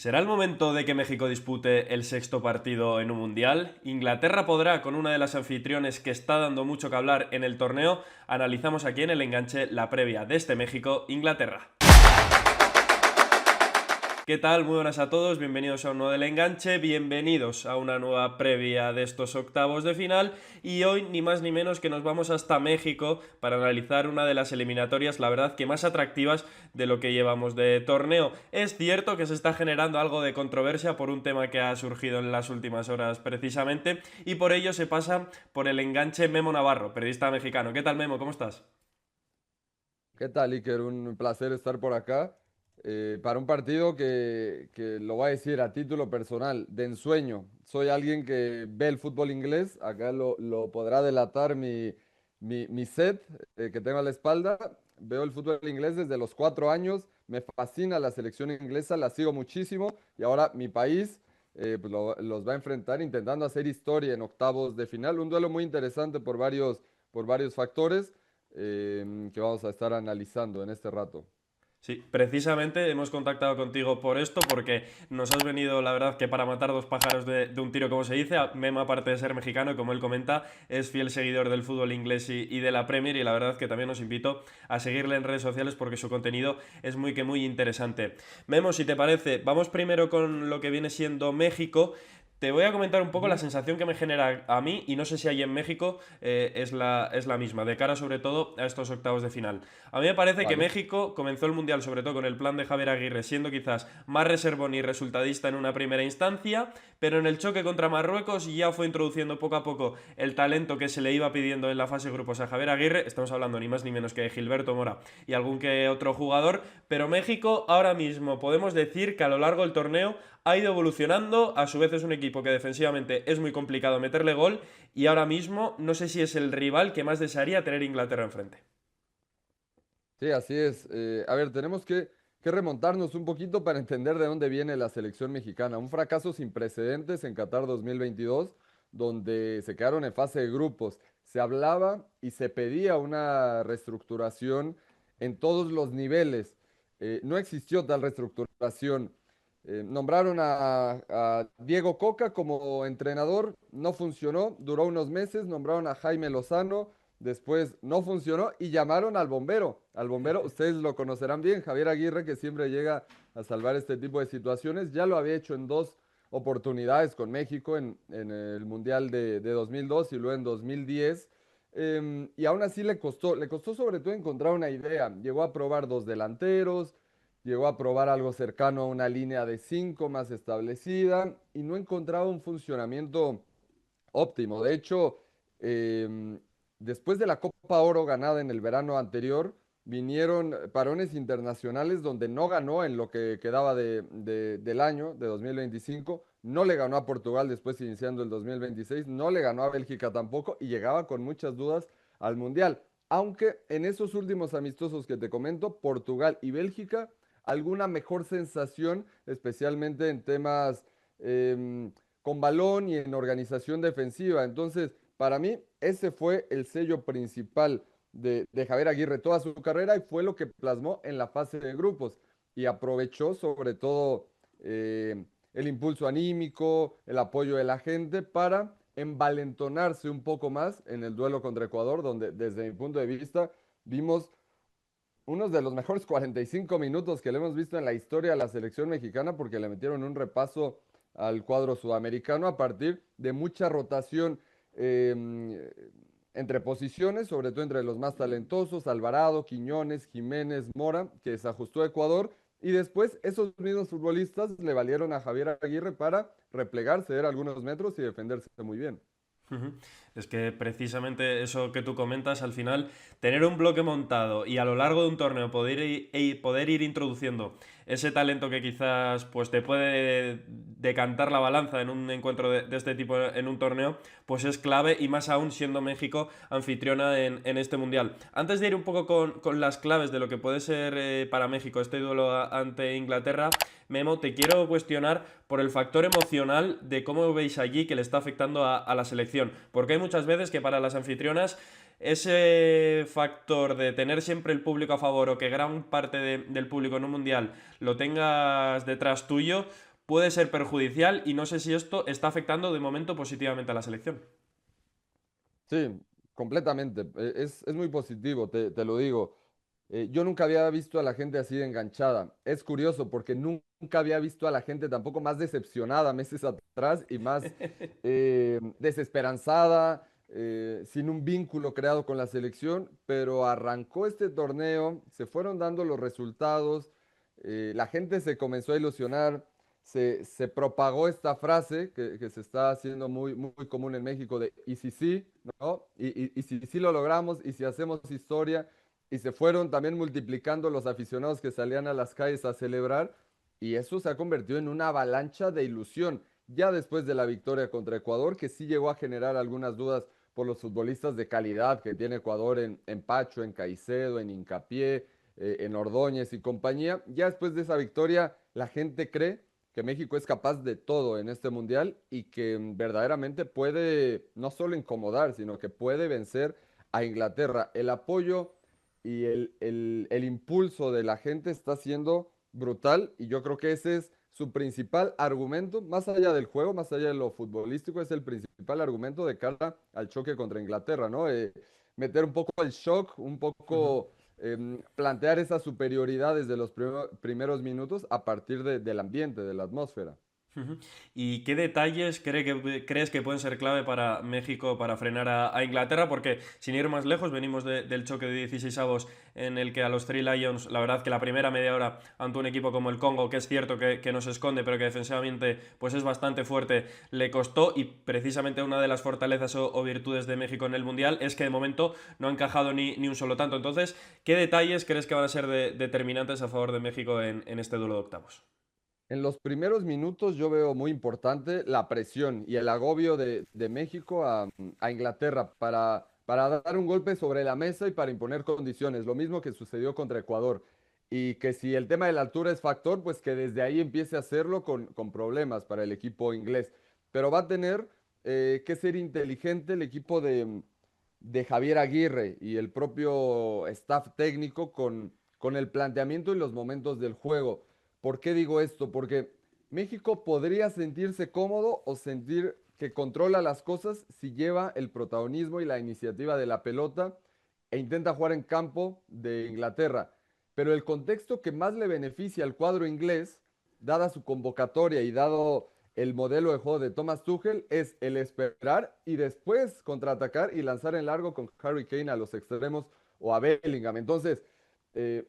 ¿Será el momento de que México dispute el sexto partido en un mundial? ¿Inglaterra podrá con una de las anfitriones que está dando mucho que hablar en el torneo? Analizamos aquí en el enganche la previa de este México-Inglaterra. ¿Qué tal? Muy buenas a todos, bienvenidos a un nuevo del enganche, bienvenidos a una nueva previa de estos octavos de final y hoy ni más ni menos que nos vamos hasta México para analizar una de las eliminatorias, la verdad que más atractivas de lo que llevamos de torneo. Es cierto que se está generando algo de controversia por un tema que ha surgido en las últimas horas precisamente y por ello se pasa por el enganche Memo Navarro, periodista mexicano. ¿Qué tal, Memo? ¿Cómo estás? ¿Qué tal, Iker? Un placer estar por acá para un partido que lo voy a decir a título personal, de ensueño. Soy alguien que ve el fútbol inglés, acá lo podrá delatar mi set que tengo a la espalda. Veo el fútbol inglés desde los 4 años, me fascina la selección inglesa, la sigo muchísimo y ahora mi país pues los va a enfrentar intentando hacer historia en octavos de final. Un duelo muy interesante por varios factores que vamos a estar analizando en este rato. Sí, precisamente hemos contactado contigo por esto, porque nos has venido, la verdad, que para matar dos pájaros de un tiro, como se dice. Mema, aparte de ser mexicano, y como él comenta, es fiel seguidor del fútbol inglés y de la Premier, y la verdad que también os invito a seguirle en redes sociales porque su contenido es muy que muy interesante. Memo, si te parece, vamos primero con lo que viene siendo México. Te voy a comentar un poco la Ujú. sensación que me genera a mí, y no sé si ahí en México es la misma, de cara sobre todo a estos octavos de final. A mí me parece que Vale. México comenzó el Mundial sobre todo con el plan de Javier Aguirre, siendo quizás más reservón y resultadista en una primera instancia, pero en el choque contra Marruecos ya fue introduciendo poco a poco el talento que se le iba pidiendo en la fase de grupos a Javier Aguirre. Estamos hablando ni más ni menos que de Gilberto Mora y algún que otro jugador, pero México ahora mismo podemos decir que a lo largo del torneo ha ido evolucionando. A su vez es un equipo que defensivamente es muy complicado meterle gol, y ahora mismo no sé si es el rival que más desearía tener Inglaterra enfrente. Sí, así es. A ver, tenemos que remontarnos un poquito para entender de dónde viene la selección mexicana. Un fracaso sin precedentes en Qatar 2022, donde se quedaron en fase de grupos. Se hablaba y se pedía una reestructuración en todos los niveles. No existió tal reestructuración. Nombraron a Diego Coca como entrenador, no funcionó, duró unos meses, nombraron a Jaime Lozano. Después no funcionó y llamaron al bombero. Al bombero, ustedes lo conocerán bien, Javier Aguirre, que siempre llega a salvar este tipo de situaciones. Ya lo había hecho en dos oportunidades con México, en el Mundial de 2002 y luego en 2010. Y aún así le costó sobre todo encontrar una idea. Llegó a probar dos delanteros, llegó a probar algo cercano a una línea de cinco más establecida y no encontraba un funcionamiento óptimo. De hecho, em, después de la Copa Oro ganada en el verano anterior, vinieron parones internacionales donde no ganó en lo que quedaba del año, de 2025. No le ganó a Portugal después iniciando el 2026. No le ganó a Bélgica tampoco y llegaba con muchas dudas al Mundial. Aunque en esos últimos amistosos que te comento, Portugal y Bélgica, alguna mejor sensación, especialmente en temas con balón y en organización defensiva. Entonces, para mí, ese fue el sello principal de Javier Aguirre toda su carrera y fue lo que plasmó en la fase de grupos y aprovechó sobre todo el impulso anímico, el apoyo de la gente para envalentonarse un poco más en el duelo contra Ecuador, donde desde mi punto de vista vimos unos de los mejores 45 minutos que le hemos visto en la historia de la selección mexicana porque le metieron un repaso al cuadro sudamericano a partir de mucha rotación eh, entre posiciones, sobre todo entre los más talentosos, Alvarado, Quiñones, Jiménez, Mora, que se ajustó a Ecuador. Y después esos mismos futbolistas le valieron a Javier Aguirre para replegarse, dar algunos metros y defenderse muy bien. Ujú. Es que precisamente eso que tú comentas, al final, tener un bloque montado y a lo largo de un torneo poder ir introduciendo ese talento que quizás pues te puede decantar la balanza en un encuentro de este tipo en un torneo, pues es clave, y más aún siendo México anfitriona en este mundial. Antes de ir un poco con las claves de lo que puede ser para México este duelo ante Inglaterra, Memo, te quiero cuestionar por el factor emocional de cómo veis allí que le está afectando a la selección. Porque hay muchas veces que para las anfitrionas ese factor de tener siempre el público a favor, o que gran parte del público en un mundial lo tengas detrás tuyo, puede ser perjudicial y no sé si esto está afectando de momento positivamente a la selección. Sí, completamente. Es muy positivo, te lo digo. Yo nunca había visto a la gente así de enganchada. Es curioso porque nunca había visto a la gente tampoco más decepcionada meses atrás y más desesperanzada, sin un vínculo creado con la selección, pero arrancó este torneo, se fueron dando los resultados, la gente se comenzó a ilusionar, se propagó esta frase que se está haciendo muy común en México de ¿y si sí? ¿No? Y si sí lo logramos, y si hacemos historia, y se fueron también multiplicando los aficionados que salían a las calles a celebrar, y eso se ha convertido en una avalancha de ilusión, ya después de la victoria contra Ecuador, que sí llegó a generar algunas dudas por los futbolistas de calidad que tiene Ecuador en Pacho, en Caicedo, en Hincapié, en Ordóñez y compañía. Ya después de esa victoria, la gente cree que México es capaz de todo en este mundial y que verdaderamente puede no solo incomodar, sino que puede vencer a Inglaterra. El apoyo y el impulso de la gente está siendo brutal y yo creo que ese es su principal argumento, más allá del juego, más allá de lo futbolístico, es el principal argumento de cara al choque contra Inglaterra, ¿no? Meter un poco el shock, un Ujú. poco plantear esa superioridad desde los primeros minutos a partir del ambiente, de la atmósfera. Ujú. ¿Y qué detalles crees que pueden ser clave para México para frenar a Inglaterra? Porque sin ir más lejos, venimos del choque de 16 en el que a los Three Lions, la verdad que la primera media hora ante un equipo como el Congo, que es cierto que no se esconde, pero que defensivamente pues es bastante fuerte, le costó y precisamente una de las fortalezas o virtudes de México en el Mundial es que de momento no ha encajado ni un solo tanto. Entonces, ¿qué detalles crees que van a ser determinantes a favor de México en este duelo de octavos? En los primeros minutos yo veo muy importante la presión y el agobio de México a Inglaterra para dar un golpe sobre la mesa y para imponer condiciones, lo mismo que sucedió contra Ecuador. Y que si el tema de la altura es factor, pues que desde ahí empiece a hacerlo con problemas para el equipo inglés. Pero va a tener que ser inteligente el equipo de Javier Aguirre y el propio staff técnico con el planteamiento y los momentos del juego. ¿Por qué digo esto? Porque México podría sentirse cómodo o sentir que controla las cosas si lleva el protagonismo y la iniciativa de la pelota e intenta jugar en campo de Inglaterra. Pero el contexto que más le beneficia al cuadro inglés, dada su convocatoria y dado el modelo de juego de Thomas Tuchel, es el esperar y después contraatacar y lanzar en largo con Harry Kane a los extremos o a Bellingham. Entonces, eh,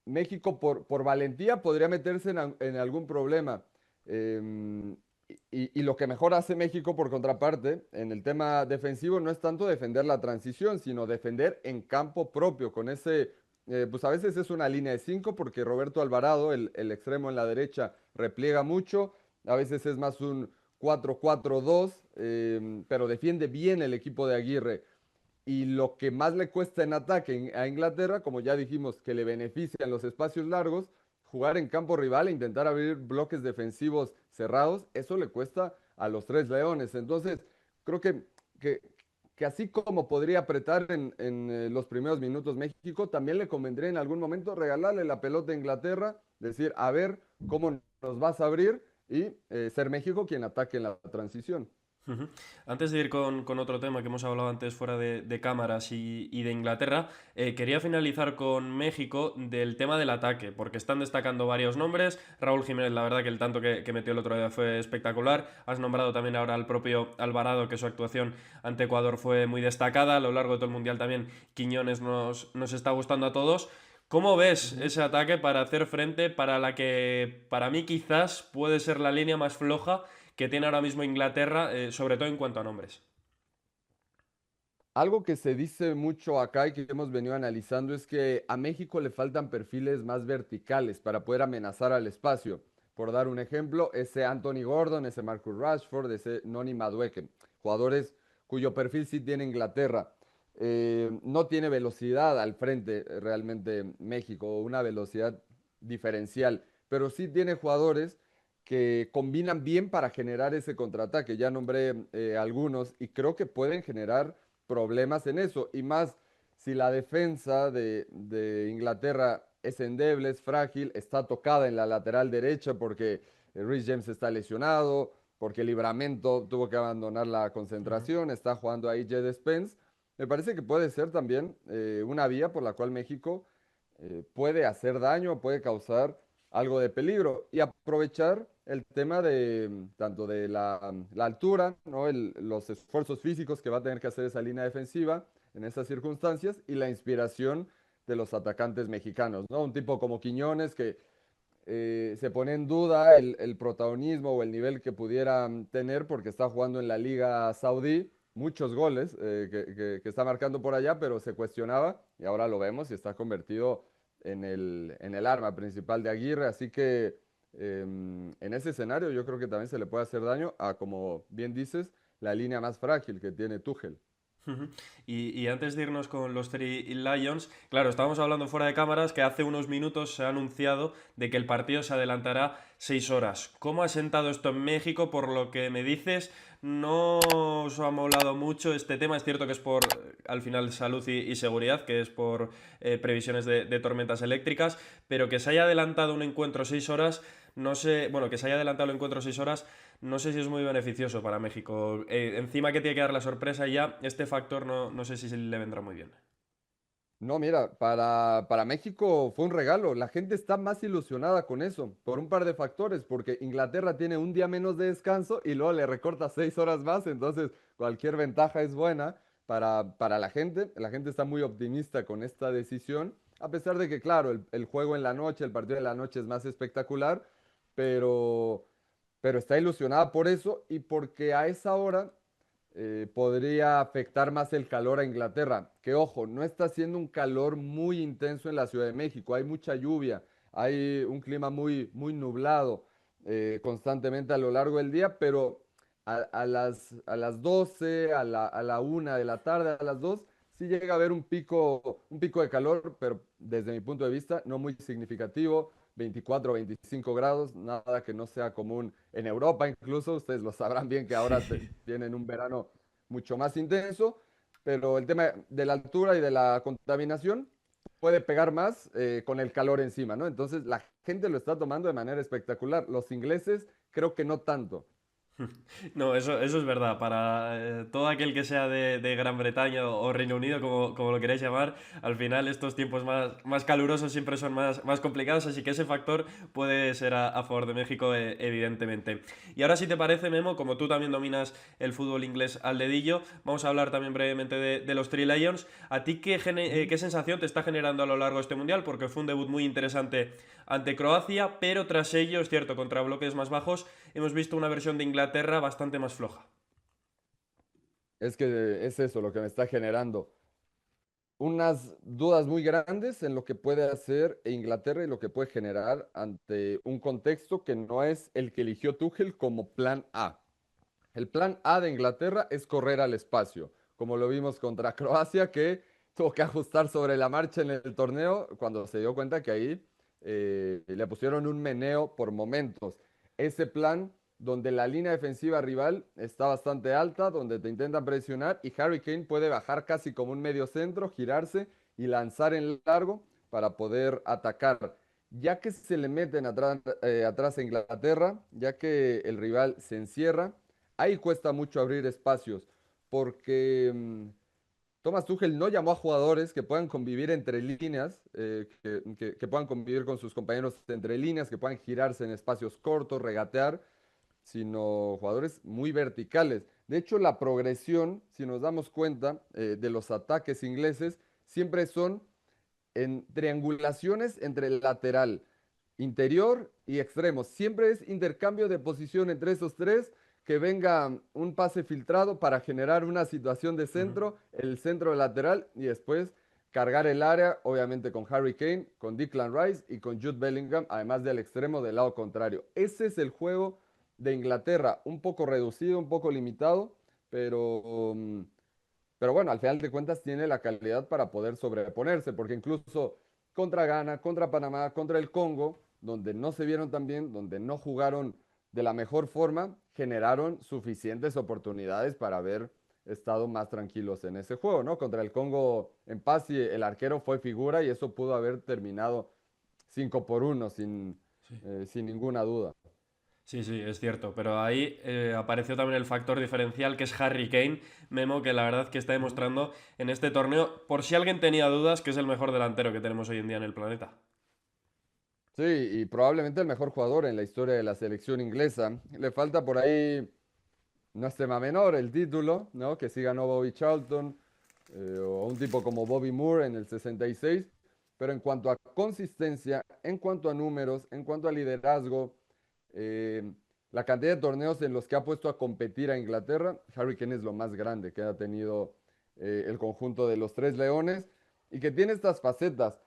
México por valentía podría meterse en algún problema. Eh, y lo que mejor hace México, por contraparte, en el tema defensivo, no es tanto defender la transición, sino defender en campo propio, con ese, pues a veces es una línea de cinco, porque Roberto Alvarado, el extremo en la derecha, repliega mucho, a veces es más un 4-4-2, pero defiende bien el equipo de Aguirre. Y lo que más le cuesta en ataque a Inglaterra, como ya dijimos, que le benefician los espacios largos, jugar en campo rival e intentar abrir bloques defensivos cerrados, eso le cuesta a los Tres Leones. Entonces, creo que, que así como podría apretar en los primeros minutos México, también le convendría en algún momento regalarle la pelota a Inglaterra, decir, a ver cómo nos vas a abrir y ser México quien ataque en la transición. Ujú. Antes de ir con otro tema que hemos hablado antes fuera de cámaras y de Inglaterra, quería finalizar con México del tema del ataque, porque están destacando varios nombres. Raúl Jiménez, la verdad que el tanto que metió el otro día fue espectacular. Has nombrado también ahora al propio Alvarado, que su actuación ante Ecuador fue muy destacada. A lo largo de todo el Mundial también Quiñones nos está gustando a todos. ¿Cómo ves Ujú. ese ataque para hacer frente para la que para mí quizás puede ser la línea más floja que tiene ahora mismo Inglaterra, sobre todo en cuanto a nombres? Algo que se dice mucho acá y que hemos venido analizando es que a México le faltan perfiles más verticales para poder amenazar al espacio. Por dar un ejemplo, ese Anthony Gordon, ese Marcus Rashford, ese Noni Madueke, jugadores cuyo perfil sí tiene Inglaterra. No tiene velocidad al frente realmente México, una velocidad diferencial, pero sí tiene jugadores que combinan bien para generar ese contraataque. Ya nombré algunos y creo que pueden generar problemas en eso. Y más si la defensa de Inglaterra es endeble, es frágil, está tocada en la lateral derecha porque Reece James está lesionado, porque Livramento tuvo que abandonar la Ujú. concentración, está jugando ahí Jed Spence. Me parece que puede ser también una vía por la cual México puede hacer daño, puede causar algo de peligro y aprovechar el tema de tanto de la altura, ¿no? Los esfuerzos físicos que va a tener que hacer esa línea defensiva en esas circunstancias y la inspiración de los atacantes mexicanos, ¿no? Un tipo como Quiñones que se pone en duda el protagonismo o el nivel que pudieran tener porque está jugando en la Liga Saudí, muchos goles que está marcando por allá, pero se cuestionaba y ahora lo vemos y está convertido en el arma principal de Aguirre, así que en ese escenario yo creo que también se le puede hacer daño a, como bien dices, la línea más frágil que tiene Tuchel. Ujú. Y antes de irnos con los Three Lions, claro, estábamos hablando fuera de cámaras que hace unos minutos se ha anunciado de que el partido se adelantará 6 horas. ¿Cómo ha sentado esto en México? Por lo que me dices, no os ha molado mucho este tema. Es cierto que es por, al final, salud y seguridad, que es por previsiones de tormentas eléctricas, pero que se haya adelantado un encuentro 6 horas, no sé, bueno, que se haya adelantado el encuentro 6 horas. No sé si es muy beneficioso para México. Encima que tiene que dar la sorpresa ya, este factor no sé si le vendrá muy bien. No, mira, para México fue un regalo. La gente está más ilusionada con eso, por un par de factores, porque Inglaterra tiene un día menos de descanso y luego le recorta 6 horas más, entonces cualquier ventaja es buena para la gente. La gente está muy optimista con esta decisión, a pesar de que, claro, el juego en la noche, el partido de la noche es más espectacular, pero, pero está ilusionada por eso y porque a esa hora podría afectar más el calor a Inglaterra. Que ojo, no está haciendo un calor muy intenso en la Ciudad de México, hay mucha lluvia, hay un clima muy nublado constantemente a lo largo del día, pero a las 12, a la 1 de la tarde, a las 2, sí llega a haber un pico de calor, pero desde mi punto de vista no muy significativo. 24, 25 grados, nada que no sea común en Europa, incluso ustedes lo sabrán bien que ahora tienen un verano mucho más intenso, pero el tema de la altura y de la contaminación puede pegar más con el calor encima, ¿no? Entonces la gente lo está tomando de manera espectacular. Los ingleses creo que no tanto. No, eso es verdad. Para todo aquel que sea de Gran Bretaña o Reino Unido, como lo queráis llamar, al final estos tiempos más calurosos siempre son más complicados, así que ese factor puede ser a favor de México, evidentemente. Y ahora, si te parece, Memo, como tú también dominas el fútbol inglés al dedillo, vamos a hablar también brevemente de los Three Lions. ¿A ti qué sensación te está generando a lo largo de este mundial? Porque fue un debut muy interesante ante Croacia, pero tras ello, es cierto, contra bloques más bajos, hemos visto una versión de Inglaterra bastante más floja. Es que es eso lo que me está generando unas dudas muy grandes en lo que puede hacer Inglaterra y lo que puede generar ante un contexto que no es el que eligió Tuchel como plan A. El plan A de Inglaterra es correr al espacio, como lo vimos contra Croacia, que tuvo que ajustar sobre la marcha en el torneo cuando se dio cuenta que ahí le pusieron un meneo por momentos. Ese plan donde la línea defensiva rival está bastante alta, donde te intentan presionar y Harry Kane puede bajar casi como un medio centro, girarse y lanzar en largo para poder atacar. Ya que se le meten atrás a Inglaterra, ya que el rival se encierra, ahí cuesta mucho abrir espacios porque Thomas Tuchel no llamó a jugadores que puedan convivir entre líneas, que puedan convivir con sus compañeros entre líneas, que puedan girarse en espacios cortos, regatear, sino jugadores muy verticales. De hecho, la progresión, si nos damos cuenta de los ataques ingleses, siempre son en triangulaciones entre el lateral, interior y extremo. Siempre es intercambio de posición entre esos tres, que venga un pase filtrado para generar una situación de Ujú. centro, el centro lateral y después cargar el área, obviamente con Harry Kane, con Declan Rice y con Jude Bellingham, además del extremo del lado contrario. Ese es el juego de Inglaterra, un poco reducido, un poco limitado, pero pero bueno, al final de cuentas tiene la calidad para poder sobreponerse, porque incluso contra Ghana, contra Panamá, contra el Congo, donde no se vieron tan bien, donde no jugaron de la mejor forma, generaron suficientes oportunidades para haber estado más tranquilos en ese juego, ¿no? Contra el Congo en paz y el arquero fue figura y eso pudo haber terminado 5-1 sin ninguna duda. Sí, sí, es cierto, pero ahí apareció también el factor diferencial que es Harry Kane, Memo, que la verdad que está Ujú. demostrando en este torneo, por si alguien tenía dudas, que es el mejor delantero que tenemos hoy en día en el planeta. Sí, y probablemente el mejor jugador en la historia de la selección inglesa. Le falta por ahí, no es tema menor, el título, ¿no? Que sí ganó Bobby Charlton, o un tipo como Bobby Moore en el 66. Pero en cuanto a consistencia, en cuanto a números, en cuanto a liderazgo, eh, la cantidad de torneos en los que ha puesto a competir a Inglaterra, Harry Kane es lo más grande que ha tenido el conjunto de los Tres Leones y que tiene estas facetas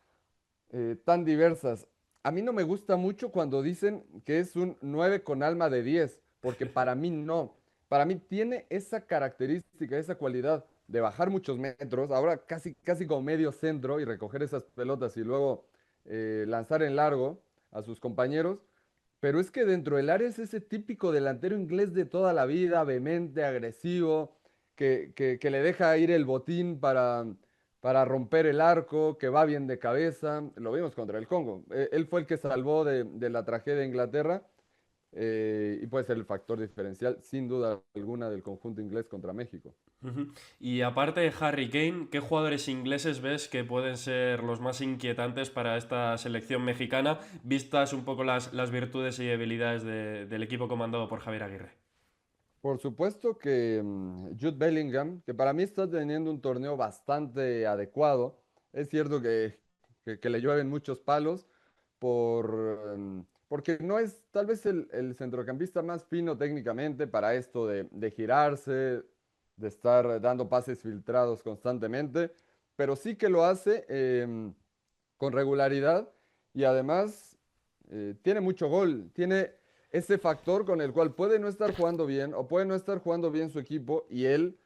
tan diversas. A mí no me gusta mucho cuando dicen que es un 9 con alma de 10, porque para mí no. Para mí tiene esa característica, esa cualidad de bajar muchos metros, ahora casi, casi como medio centro y recoger esas pelotas y luego lanzar en largo a sus compañeros. Pero es que dentro del área es ese típico delantero inglés de toda la vida, vehemente, agresivo, que le deja ir el botín para romper el arco, que va bien de cabeza. Lo vimos contra el Congo. Él fue el que salvó de la tragedia de Inglaterra y puede ser el factor diferencial, sin duda alguna, del conjunto inglés contra México. Ujú. Y aparte de Harry Kane, ¿qué jugadores ingleses ves que pueden ser los más inquietantes para esta selección mexicana, vistas un poco las virtudes y debilidades del equipo comandado por Javier Aguirre? Por supuesto que Jude Bellingham, que para mí está teniendo un torneo bastante adecuado, es cierto que le llueven muchos palos porque no es tal vez el centrocampista más fino técnicamente para esto de girarse, de estar dando pases filtrados constantemente, pero sí que lo hace con regularidad y además tiene mucho gol, tiene ese factor con el cual puede no estar jugando bien o puede no estar jugando bien su equipo y él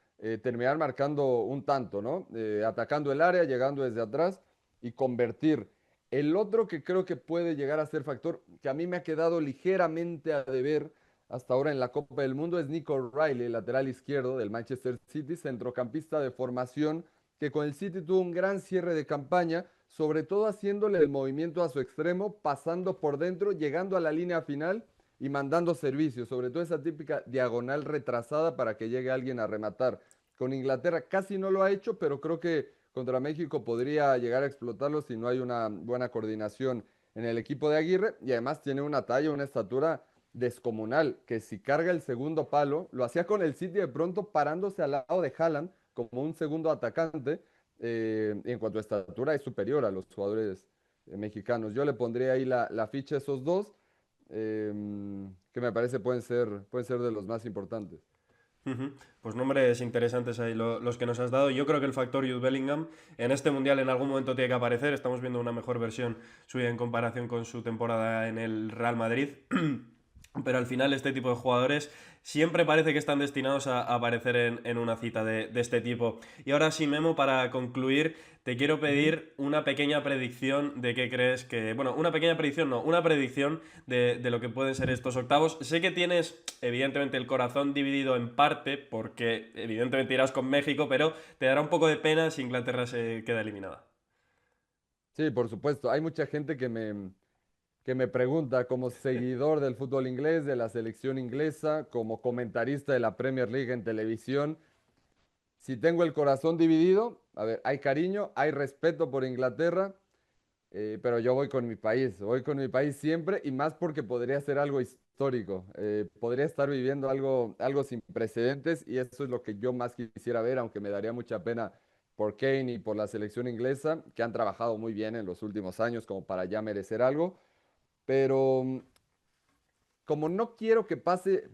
terminar marcando un tanto, ¿no? Atacando el área, llegando desde atrás y convertir. El otro que creo que puede llegar a ser factor, que a mí me ha quedado ligeramente a deber hasta ahora en la Copa del Mundo, es Nico Riley, lateral izquierdo del Manchester City, centrocampista de formación, que con el City tuvo un gran cierre de campaña, sobre todo haciéndole el movimiento a su extremo, pasando por dentro, llegando a la línea final y mandando servicios, sobre todo esa típica diagonal retrasada para que llegue alguien a rematar. Con Inglaterra casi no lo ha hecho, pero creo que contra México podría llegar a explotarlo si no hay una buena coordinación en el equipo de Aguirre y además tiene una talla, una estatura descomunal, que si carga el segundo palo, lo hacía con el City de pronto parándose al lado de Haaland como un segundo atacante, en cuanto a estatura es superior a los jugadores mexicanos. Yo le pondría ahí la ficha a esos dos, que me parece pueden ser de los más importantes. Ujú. Pues nombres interesantes ahí los que nos has dado. Yo creo que el factor Jude Bellingham en este mundial en algún momento tiene que aparecer. Estamos viendo una mejor versión suya en comparación con su temporada en el Real Madrid. Pero al final este tipo de jugadores siempre parece que están destinados a aparecer en una cita de este tipo. Y ahora sí, Memo, para concluir, te quiero Ujú. pedir una pequeña predicción de qué crees que... Bueno, una pequeña predicción, no, una predicción de lo que pueden ser estos octavos. Sé que tienes, evidentemente, el corazón dividido en parte, porque evidentemente irás con México, pero te dará un poco de pena si Inglaterra se queda eliminada. Sí, por supuesto. Hay mucha gente que me pregunta como seguidor del fútbol inglés, de la selección inglesa, como comentarista de la Premier League en televisión, si tengo el corazón dividido. A ver, hay cariño, hay respeto por Inglaterra, pero yo voy con mi país siempre y más porque podría ser algo histórico, podría estar viviendo algo sin precedentes y eso es lo que yo más quisiera ver, aunque me daría mucha pena por Kane y por la selección inglesa, que han trabajado muy bien en los últimos años como para ya merecer algo, pero como no quiero que pase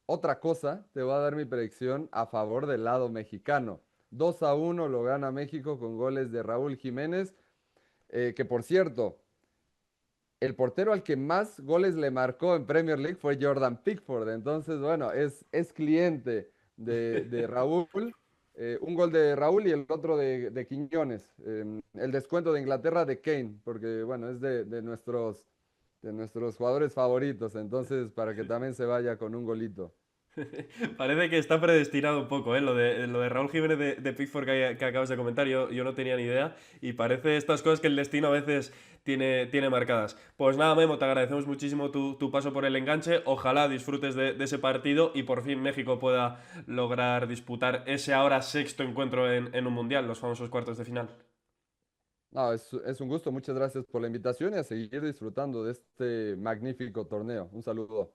otra cosa, te voy a dar mi predicción a favor del lado mexicano. 2-1 lo gana México con goles de Raúl Jiménez, que por cierto, el portero al que más goles le marcó en Premier League fue Jordan Pickford. Entonces, bueno, es cliente de Raúl. Un gol de Raúl y el otro de Quiñones. El descuento de Inglaterra de Kane, porque bueno, es de nuestros jugadores favoritos. Entonces, para que también se vaya con un golito. Parece que está predestinado un poco, ¿eh? Lo de Raúl Jiménez de Pickford que acabas de comentar, yo no tenía ni idea. Y parece estas cosas que el destino a veces tiene marcadas. Pues nada, Memo, te agradecemos muchísimo tu paso por el enganche. Ojalá disfrutes de ese partido y por fin México pueda lograr disputar ese ahora sexto encuentro en un mundial, los famosos cuartos de final. No, es un gusto. Muchas gracias por la invitación y a seguir disfrutando de este magnífico torneo. Un saludo.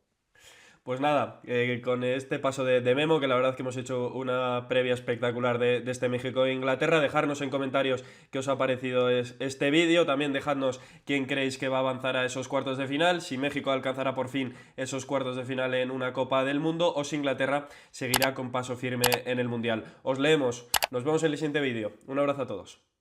Pues nada, con este paso de Memo, que la verdad que hemos hecho una previa espectacular de este México e Inglaterra, dejarnos en comentarios qué os ha parecido este vídeo, también dejadnos quién creéis que va a avanzar a esos cuartos de final, si México alcanzará por fin esos cuartos de final en una Copa del Mundo o si Inglaterra seguirá con paso firme en el Mundial. Os leemos, nos vemos en el siguiente vídeo, un abrazo a todos.